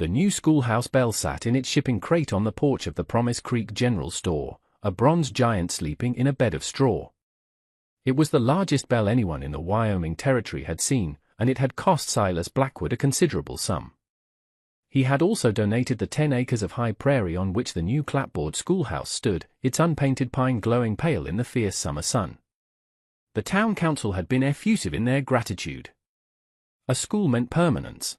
The new schoolhouse bell sat in its shipping crate on the porch of the Promise Creek General Store, a bronze giant sleeping in a bed of straw. It was the largest bell anyone in the Wyoming Territory had seen, and it had cost Silas Blackwood a considerable sum. He had also donated the 10 acres of high prairie on which the new clapboard schoolhouse stood, its unpainted pine glowing pale in the fierce summer sun. The town council had been effusive in their gratitude. A school meant permanence.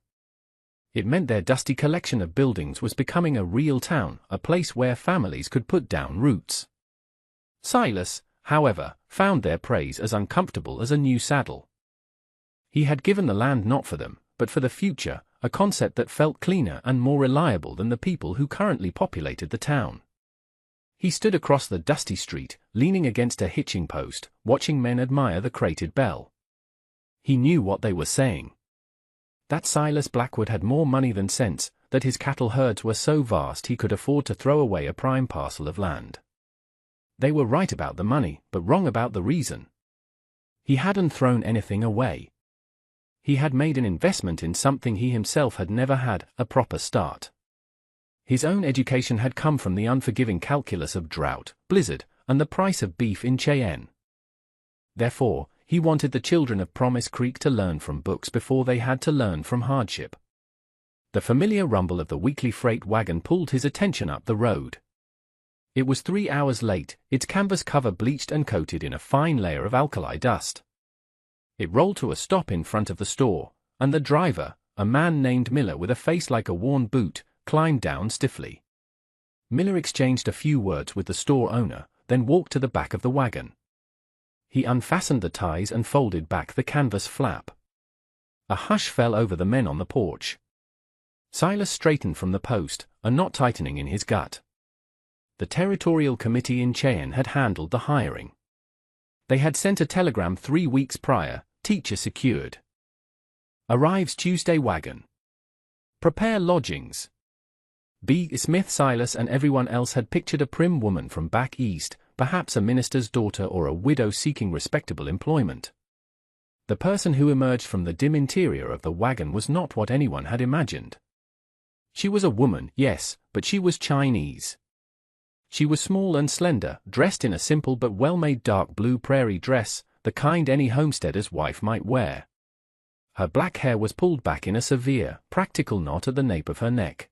It meant their dusty collection of buildings was becoming a real town, a place where families could put down roots. Silas, however, found their praise as uncomfortable as a new saddle. He had given the land not for them, but for the future, a concept that felt cleaner and more reliable than the people who currently populated the town. He stood across the dusty street, leaning against a hitching post, watching men admire the crated bell. He knew what they were saying. That Silas Blackwood had more money than sense, that his cattle herds were so vast he could afford to throw away a prime parcel of land. They were right about the money, but wrong about the reason. He hadn't thrown anything away. He had made an investment in something he himself had never had, a proper start. His own education had come from the unforgiving calculus of drought, blizzard, and the price of beef in Cheyenne. Therefore, he wanted the children of Promise Creek to learn from books before they had to learn from hardship. The familiar rumble of the weekly freight wagon pulled his attention up the road. It was 3 hours late, its canvas cover bleached and coated in a fine layer of alkali dust. It rolled to a stop in front of the store, and the driver, a man named Miller with a face like a worn boot, climbed down stiffly. Miller exchanged a few words with the store owner, then walked to the back of the wagon. He unfastened the ties and folded back the canvas flap. A hush fell over the men on the porch. Silas straightened from the post, a knot tightening in his gut. The territorial committee in Cheyenne had handled the hiring. They had sent a telegram 3 weeks prior, teacher secured. Arrives Tuesday wagon. Prepare lodgings. B. Smith. Silas and everyone else had pictured a prim woman from back east, perhaps a minister's daughter or a widow seeking respectable employment. The person who emerged from the dim interior of the wagon was not what anyone had imagined. She was a woman, yes, but she was Chinese. She was small and slender, dressed in a simple but well-made dark blue prairie dress, the kind any homesteader's wife might wear. Her black hair was pulled back in a severe, practical knot at the nape of her neck.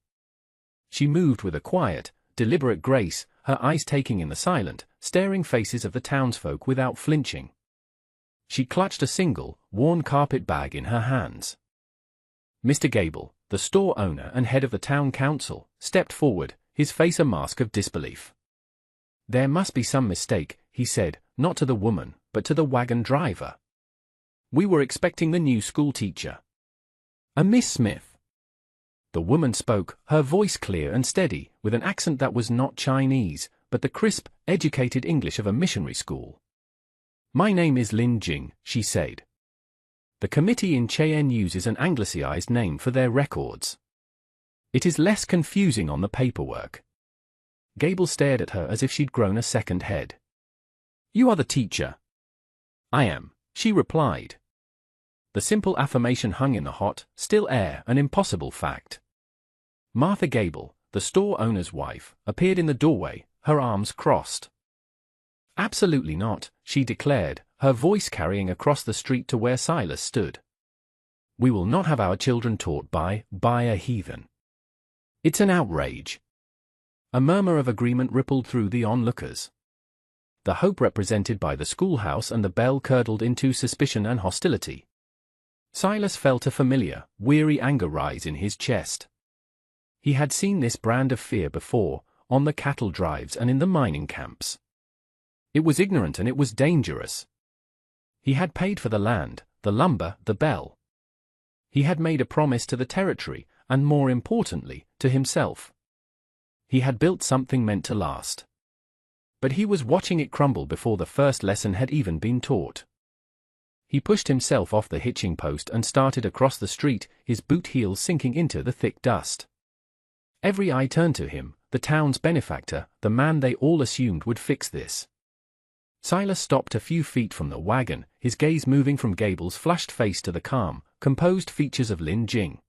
She moved with a quiet, deliberate grace, her eyes taking in the silent, staring faces of the townsfolk without flinching. She clutched a single, worn carpet bag in her hands. Mr. Gable, the store owner and head of the town council, stepped forward, his face a mask of disbelief. "There must be some mistake," he said, not to the woman, but to the wagon driver. "We were expecting the new school teacher. A Miss Smith." The woman spoke, her voice clear and steady, with an accent that was not Chinese, but the crisp, educated English of a missionary school. "My name is Lin Jing," she said. "The committee in Cheyenne uses an anglicized name for their records. It is less confusing on the paperwork." Gable stared at her as if she'd grown a second head. "You are the teacher?" "I am," she replied. The simple affirmation hung in the hot, still air, an impossible fact. Martha Gable, the store owner's wife, appeared in the doorway, her arms crossed. "Absolutely not," she declared, her voice carrying across the street to where Silas stood. "We will not have our children taught by a heathen. It's an outrage." A murmur of agreement rippled through the onlookers. The hope represented by the schoolhouse and the bell curdled into suspicion and hostility. Silas felt a familiar, weary anger rise in his chest. He had seen this brand of fear before, on the cattle drives and in the mining camps. It was ignorant and it was dangerous. He had paid for the land, the lumber, the bell. He had made a promise to the territory, and more importantly, to himself. He had built something meant to last. But he was watching it crumble before the first lesson had even been taught. He pushed himself off the hitching post and started across the street, his boot heels sinking into the thick dust. Every eye turned to him, the town's benefactor, the man they all assumed would fix this. Silas stopped a few feet from the wagon, his gaze moving from Gable's flushed face to the calm, composed features of Lin Jing.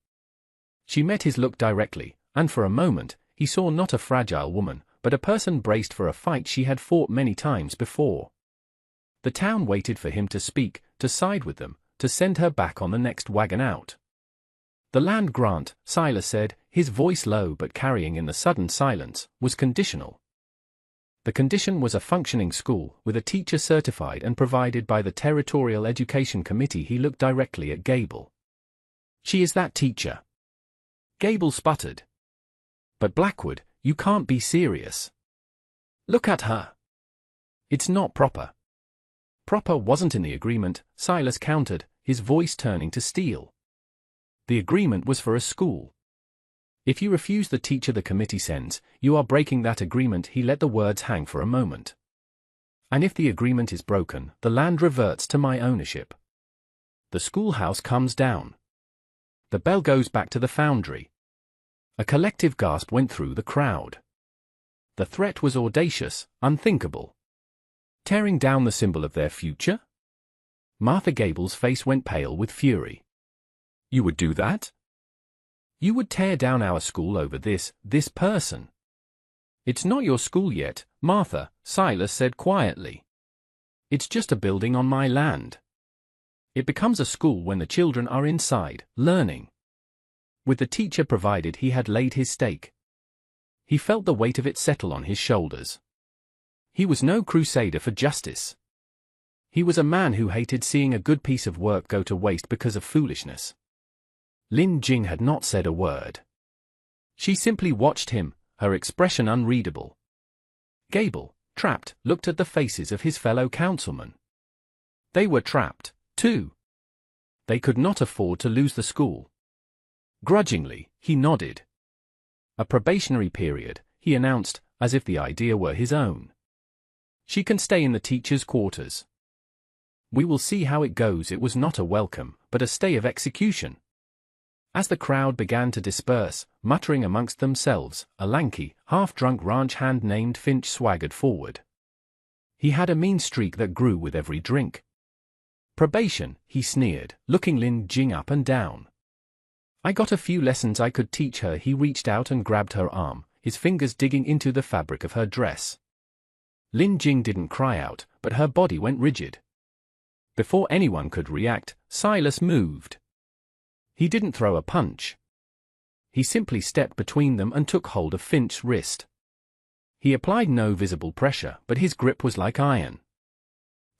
She met his look directly, and for a moment, he saw not a fragile woman, but a person braced for a fight she had fought many times before. The town waited for him to speak, to side with them, to send her back on the next wagon out. The land grant, Silas said, his voice low but carrying in the sudden silence, was conditional. The condition was a functioning school, with a teacher certified and provided by the Territorial Education Committee. He looked directly at Gable. She is that teacher. Gable sputtered. But Blackwood, you can't be serious. Look at her. It's not proper. Proper wasn't in the agreement, Silas countered, his voice turning to steel. The agreement was for a school. If you refuse the teacher the committee sends, you are breaking that agreement. He let the words hang for a moment. And if the agreement is broken, the land reverts to my ownership. The schoolhouse comes down. The bell goes back to the foundry. A collective gasp went through the crowd. The threat was audacious, unthinkable. Tearing down the symbol of their future? Martha Gable's face went pale with fury. You would do that? You would tear down our school over this person? It's not your school yet, Martha, Silas said quietly. It's just a building on my land. It becomes a school when the children are inside, learning. With the teacher provided, he had laid his stake. He felt the weight of it settle on his shoulders. He was no crusader for justice. He was a man who hated seeing a good piece of work go to waste because of foolishness. Lin Jing had not said a word. She simply watched him, her expression unreadable. Gable, trapped, looked at the faces of his fellow councilmen. They were trapped, too. They could not afford to lose the school. Grudgingly, he nodded. A probationary period, he announced, as if the idea were his own. She can stay in the teacher's quarters. We will see how it goes. It was not a welcome, but a stay of execution. As the crowd began to disperse, muttering amongst themselves, a lanky, half-drunk ranch hand named Finch swaggered forward. He had a mean streak that grew with every drink. Probation, he sneered, looking Lin Jing up and down. I got a few lessons I could teach her. He reached out and grabbed her arm, his fingers digging into the fabric of her dress. Lin Jing didn't cry out, but her body went rigid. Before anyone could react, Silas moved. He didn't throw a punch. He simply stepped between them and took hold of Finch's wrist. He applied no visible pressure, but his grip was like iron.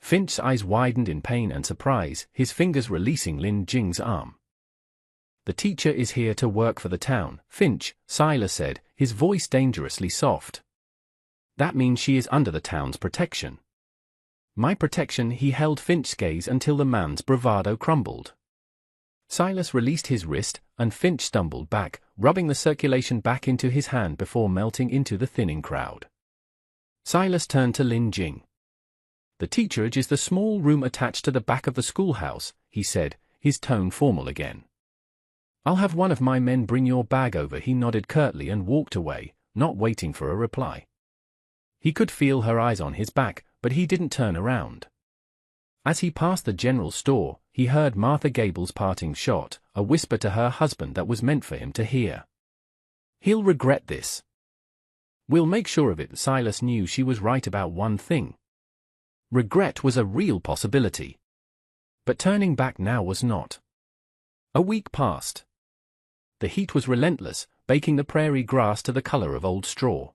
Finch's eyes widened in pain and surprise, his fingers releasing Lin Jing's arm. The teacher is here to work for the town, Finch, Silas said, his voice dangerously soft. That means she is under the town's protection. My protection. He held Finch's gaze until the man's bravado crumbled. Silas released his wrist, and Finch stumbled back, rubbing the circulation back into his hand before melting into the thinning crowd. Silas turned to Lin Jing. The teacherage is the small room attached to the back of the schoolhouse, he said, his tone formal again. I'll have one of my men bring your bag over. He nodded curtly and walked away, not waiting for a reply. He could feel her eyes on his back, but he didn't turn around. As he passed the general store, he heard Martha Gable's parting shot, a whisper to her husband that was meant for him to hear. He'll regret this. We'll make sure of it. Silas knew she was right about one thing. Regret was a real possibility. But turning back now was not. A week passed. The heat was relentless, baking the prairie grass to the color of old straw.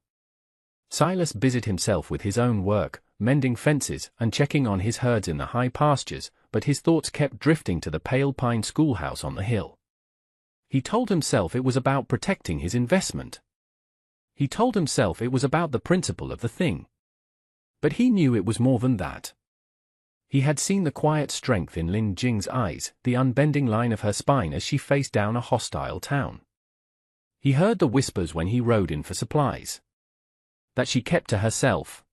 Silas busied himself with his own work, mending fences and checking on his herds in the high pastures, but his thoughts kept drifting to the pale pine schoolhouse on the hill. He told himself it was about protecting his investment. He told himself it was about the principle of the thing. But he knew it was more than that. He had seen the quiet strength in Lin Jing's eyes, the unbending line of her spine as she faced down a hostile town. He heard the whispers when he rode in for supplies. That she kept to herself.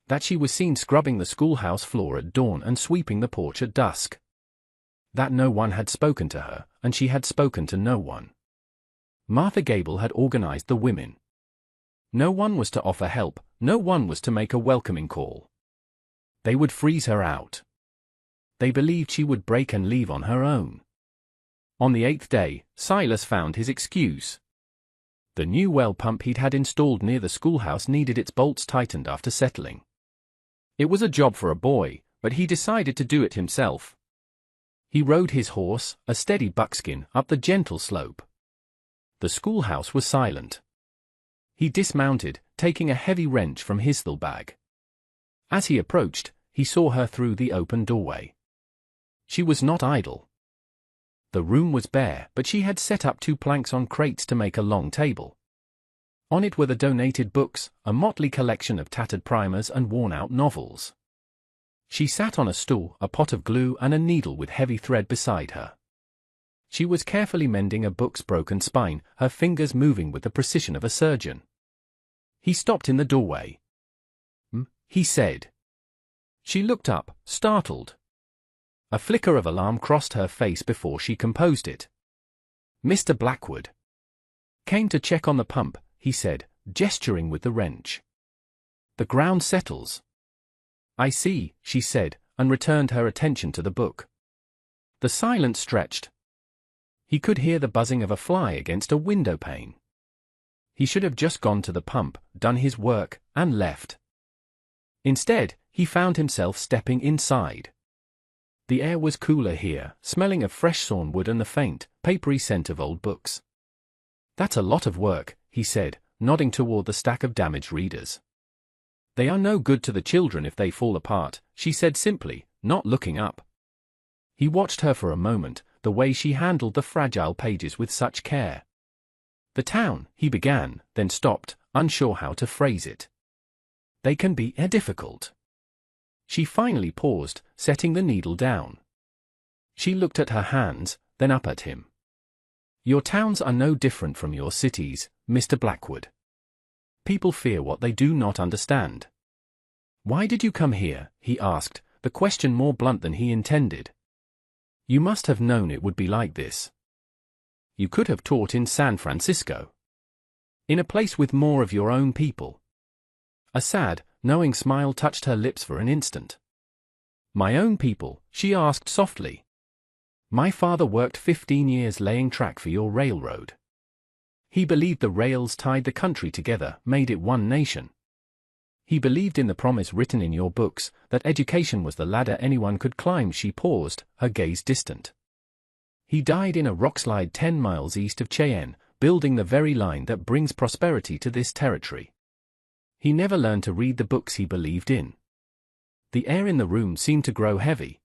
That she was seen scrubbing the schoolhouse floor at dawn and sweeping the porch at dusk. That no one had spoken to her, and she had spoken to no one. Martha Gable had organized the women. No one was to offer help, no one was to make a welcoming call. They would freeze her out. They believed she would break and leave on her own. On the 8th day, Silas found his excuse. The new well pump he'd had installed near the schoolhouse needed its bolts tightened after settling. It was a job for a boy, but he decided to do it himself. He rode his horse, a steady buckskin, up the gentle slope. The schoolhouse was silent. He dismounted, taking a heavy wrench from his saddlebag. As he approached, he saw her through the open doorway. She was not idle. The room was bare, but she had set up 2 planks on crates to make a long table. On it were the donated books, a motley collection of tattered primers and worn-out novels. She sat on a stool, a pot of glue and a needle with heavy thread beside her. She was carefully mending a book's broken spine, her fingers moving with the precision of a surgeon. He stopped in the doorway. He said. She looked up, startled. A flicker of alarm crossed her face before she composed it. Mr. Blackwood came to check on the pump, he said, gesturing with the wrench. The ground settles. I see, she said, and returned her attention to the book. The silence stretched. He could hear the buzzing of a fly against a window pane. He should have just gone to the pump, done his work, and left. Instead, he found himself stepping inside. The air was cooler here, smelling of fresh sawn wood and the faint, papery scent of old books. That's a lot of work, he said, nodding toward the stack of damaged readers. They are no good to the children if they fall apart, she said simply, not looking up. He watched her for a moment, the way she handled the fragile pages with such care. The town, he began, then stopped, unsure how to phrase it. They can be difficult. She finally paused, setting the needle down. She looked at her hands, then up at him. Your towns are no different from your cities, Mr. Blackwood. People fear what they do not understand. Why did you come here? He asked, the question more blunt than he intended. You must have known it would be like this. You could have taught in San Francisco. In a place with more of your own people. A sad, knowing smile touched her lips for an instant. My own people, she asked softly. My father worked 15 years laying track for your railroad. He believed the rails tied the country together, made it one nation. He believed in the promise written in your books, that education was the ladder anyone could climb. She paused, her gaze distant. He died in a rockslide 10 miles east of Cheyenne, building the very line that brings prosperity to this territory. He never learned to read the books he believed in. The air in the room seemed to grow heavy.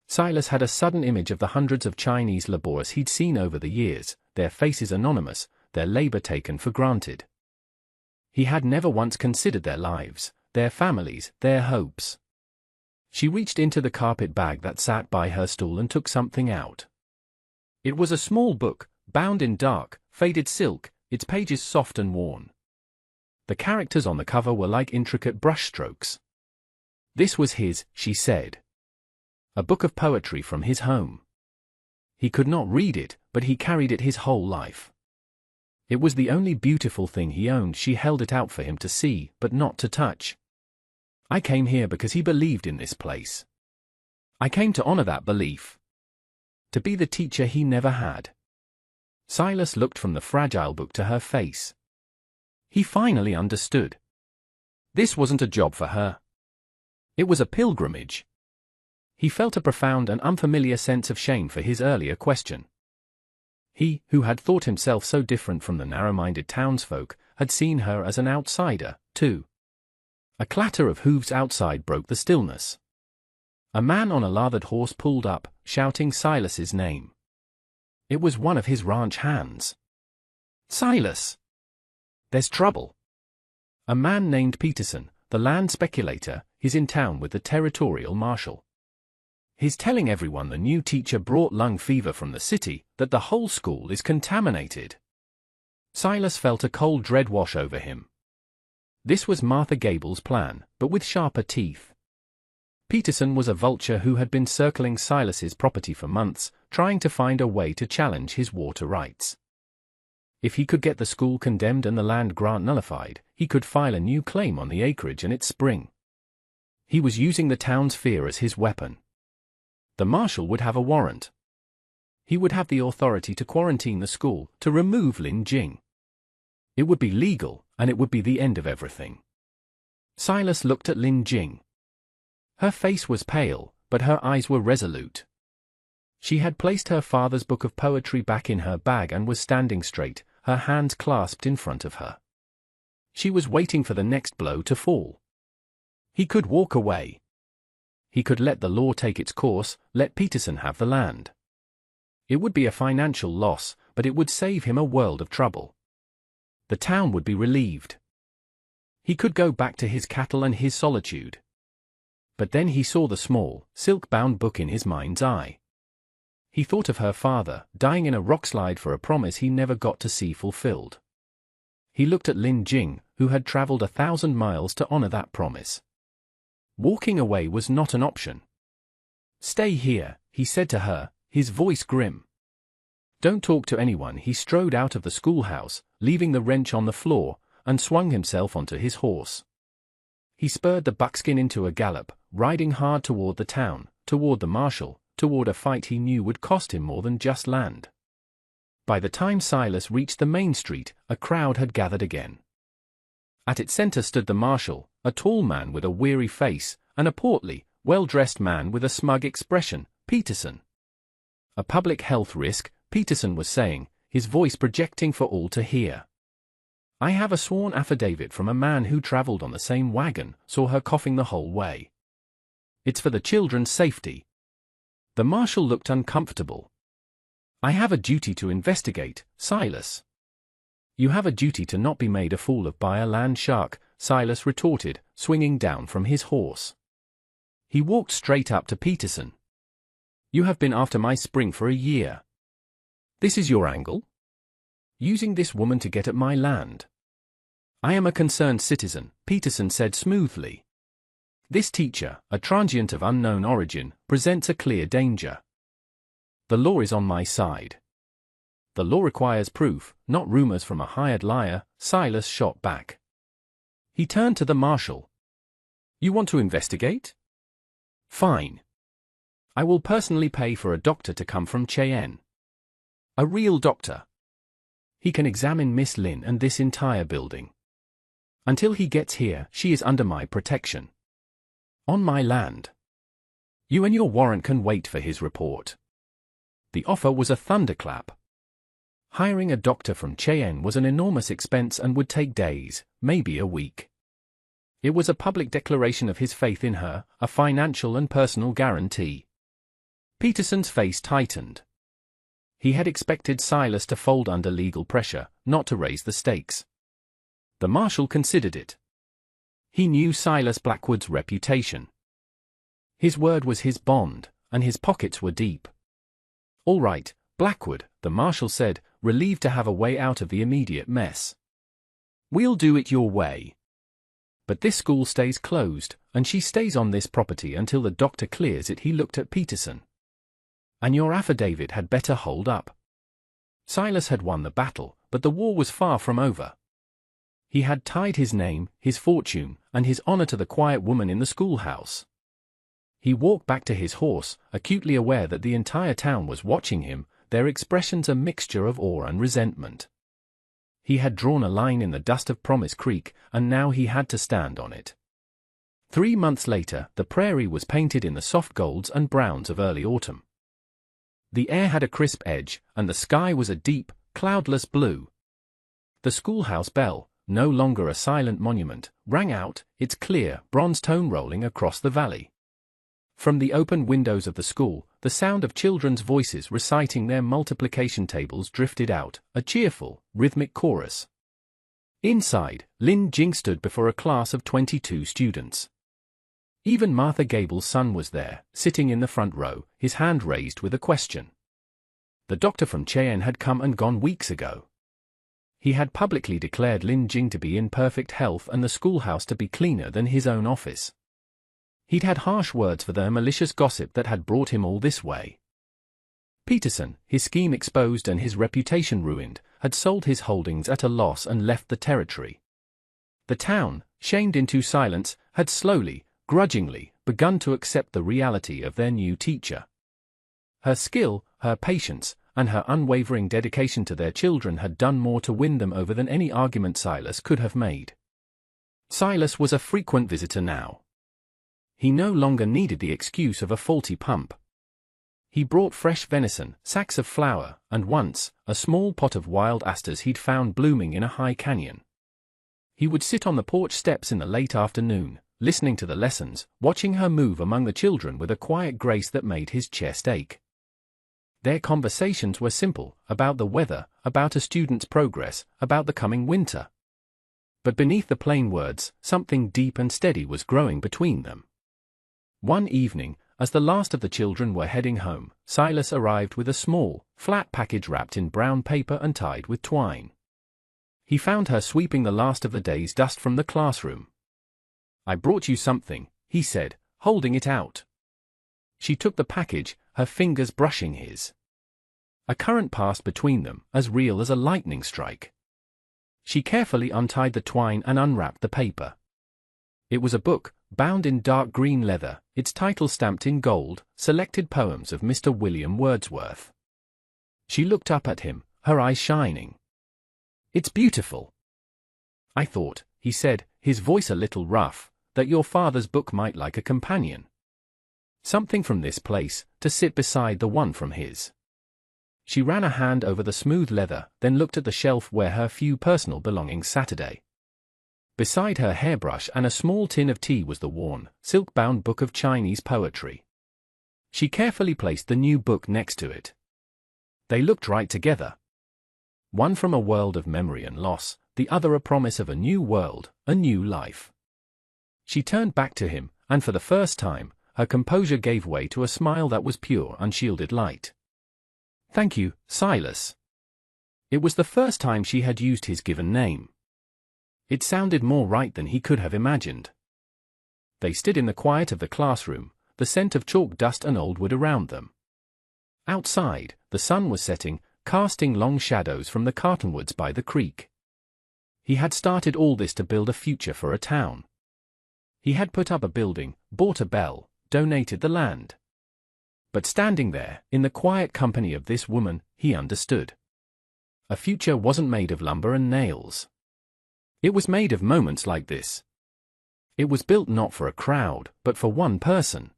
Silas had a sudden image of the hundreds of Chinese laborers he'd seen over the years, their faces anonymous, their labor taken for granted. He had never once considered their lives, their families, their hopes. She reached into the carpet bag that sat by her stool and took something out. It was a small book, bound in dark, faded silk, its pages soft and worn. The characters on the cover were like intricate brushstrokes. This was his, she said. A book of poetry from his home. He could not read it, but he carried it his whole life. It was the only beautiful thing he owned. She held it out for him to see, but not to touch. I came here because he believed in this place. I came to honor that belief. To be the teacher he never had. Silas looked from the fragile book to her face. He finally understood. This wasn't a job for her. It was a pilgrimage. He felt a profound and unfamiliar sense of shame for his earlier question. He, who had thought himself so different from the narrow-minded townsfolk, had seen her as an outsider, too. A clatter of hooves outside broke the stillness. A man on a lathered horse pulled up, shouting Silas's name. It was one of his ranch hands. Silas! There's trouble. A man named Peterson, the land speculator, is in town with the territorial marshal. He's telling everyone the new teacher brought lung fever from the city, that the whole school is contaminated. Silas felt a cold dread wash over him. This was Martha Gable's plan, but with sharper teeth. Peterson was a vulture who had been circling Silas's property for months, trying to find a way to challenge his water rights. If he could get the school condemned and the land grant nullified, he could file a new claim on the acreage and its spring. He was using the town's fear as his weapon. The marshal would have a warrant. He would have the authority to quarantine the school, to remove Lin Jing. It would be legal, and it would be the end of everything. Silas looked at Lin Jing. Her face was pale, but her eyes were resolute. She had placed her father's book of poetry back in her bag and was standing straight, her hands clasped in front of her. She was waiting for the next blow to fall. He could walk away. He could let the law take its course, let Peterson have the land. It would be a financial loss, but it would save him a world of trouble. The town would be relieved. He could go back to his cattle and his solitude. But then he saw the small, silk-bound book in his mind's eye. He thought of her father, dying in a rockslide for a promise he never got to see fulfilled. He looked at Lin Jing, who had traveled 1,000 miles to honor that promise. Walking away was not an option. "Stay here," he said to her, his voice grim. "Don't talk to anyone." He strode out of the schoolhouse, leaving the wrench on the floor, and swung himself onto his horse. He spurred the buckskin into a gallop, riding hard toward the town, toward the marshal, toward a fight he knew would cost him more than just land. By the time Silas reached the main street, a crowd had gathered again. At its center stood the marshal, a tall man with a weary face, and a portly, well-dressed man with a smug expression, Peterson. "A public health risk," Peterson was saying, his voice projecting for all to hear. "I have a sworn affidavit from a man who traveled on the same wagon, saw her coughing the whole way. It's for the children's safety." The marshal looked uncomfortable. "I have a duty to investigate, Silas." "You have a duty to not be made a fool of by a land shark," Silas retorted, swinging down from his horse. He walked straight up to Peterson. "You have been after my spring for a year. This is your angle? Using this woman to get at my land?" "I am a concerned citizen," Peterson said smoothly. "This teacher, a transient of unknown origin, presents a clear danger. The law is on my side." "The law requires proof, not rumors from a hired liar," Silas shot back. He turned to the marshal. "You want to investigate? Fine. I will personally pay for a doctor to come from Cheyenne. A real doctor. He can examine Miss Lin and this entire building. Until he gets here, she is under my protection. On my land. You and your warrant can wait for his report." The offer was a thunderclap. Hiring a doctor from Cheyenne was an enormous expense and would take days, maybe a week. It was a public declaration of his faith in her, a financial and personal guarantee. Peterson's face tightened. He had expected Silas to fold under legal pressure, not to raise the stakes. The marshal considered it. He knew Silas Blackwood's reputation. His word was his bond, and his pockets were deep. "All right, Blackwood," the marshal said, relieved to have a way out of the immediate mess. "We'll do it your way. But this school stays closed, and she stays on this property until the doctor clears it." He looked at Peterson. "And your affidavit had better hold up." Silas had won the battle, but the war was far from over. He had tied his name, his fortune, and his honor to the quiet woman in the schoolhouse. He walked back to his horse, acutely aware that the entire town was watching him, their expressions a mixture of awe and resentment. He had drawn a line in the dust of Promise Creek, and now he had to stand on it. 3 months later, the prairie was painted in the soft golds and browns of early autumn. The air had a crisp edge, and the sky was a deep, cloudless blue. The schoolhouse bell, no longer a silent monument, rang out, its clear, bronze tone rolling across the valley. From the open windows of the school, the sound of children's voices reciting their multiplication tables drifted out, a cheerful, rhythmic chorus. Inside, Lin Jing stood before a class of 22 students. Even Martha Gable's son was there, sitting in the front row, his hand raised with a question. The doctor from Cheyenne had come and gone weeks ago. He had publicly declared Lin Jing to be in perfect health and the schoolhouse to be cleaner than his own office. He'd had harsh words for the malicious gossip that had brought him all this way. Peterson, his scheme exposed and his reputation ruined, had sold his holdings at a loss and left the territory. The town, shamed into silence, had slowly, grudgingly, begun to accept the reality of their new teacher. Her skill, her patience, and her unwavering dedication to their children had done more to win them over than any argument Silas could have made. Silas was a frequent visitor now. He no longer needed the excuse of a faulty pump. He brought fresh venison, sacks of flour, and once, a small pot of wild asters he'd found blooming in a high canyon. He would sit on the porch steps in the late afternoon, listening to the lessons, watching her move among the children with a quiet grace that made his chest ache. Their conversations were simple, about the weather, about a student's progress, about the coming winter. But beneath the plain words, something deep and steady was growing between them. One evening, as the last of the children were heading home, Silas arrived with a small, flat package wrapped in brown paper and tied with twine. He found her sweeping the last of the day's dust from the classroom. "I brought you something," he said, holding it out. She took the package, her fingers brushing his. A current passed between them, as real as a lightning strike. She carefully untied the twine and unwrapped the paper. It was a book, bound in dark green leather, its title stamped in gold, Selected Poems of Mr. William Wordsworth. She looked up at him, her eyes shining. "It's beautiful. I thought," he said, his voice a little rough, "that your father's book might like a companion. Something from this place, to sit beside the one from his." She ran a hand over the smooth leather, then looked at the shelf where her few personal belongings sat. Beside her hairbrush and a small tin of tea was the worn, silk-bound book of Chinese poetry. She carefully placed the new book next to it. They looked right together. One from a world of memory and loss, the other a promise of a new world, a new life. She turned back to him, and for the first time, her composure gave way to a smile that was pure, unshielded light. "Thank you, Silas." It was the first time she had used his given name. It sounded more right than he could have imagined. They stood in the quiet of the classroom, the scent of chalk dust and old wood around them. Outside, the sun was setting, casting long shadows from the cottonwoods by the creek. He had started all this to build a future for a town. He had put up a building, bought a bell, donated the land. But standing there, in the quiet company of this woman, he understood. A future wasn't made of lumber and nails. It was made of moments like this. It was built not for a crowd, but for one person.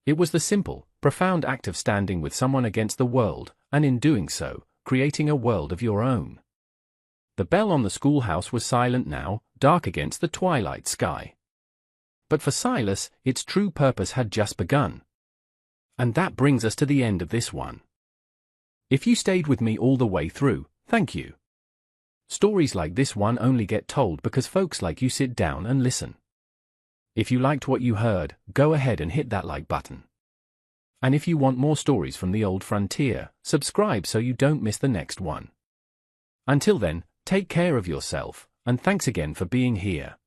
It was the simple, profound act of standing with someone against the world, and in doing so, creating a world of your own. The bell on the schoolhouse was silent now, dark against the twilight sky. But for Silas, its true purpose had just begun. And that brings us to the end of this one. If you stayed with me all the way through, thank you. Stories like this one only get told because folks like you sit down and listen. If you liked what you heard, go ahead and hit that like button. And if you want more stories from the old frontier, subscribe so you don't miss the next one. Until then, take care of yourself, and thanks again for being here.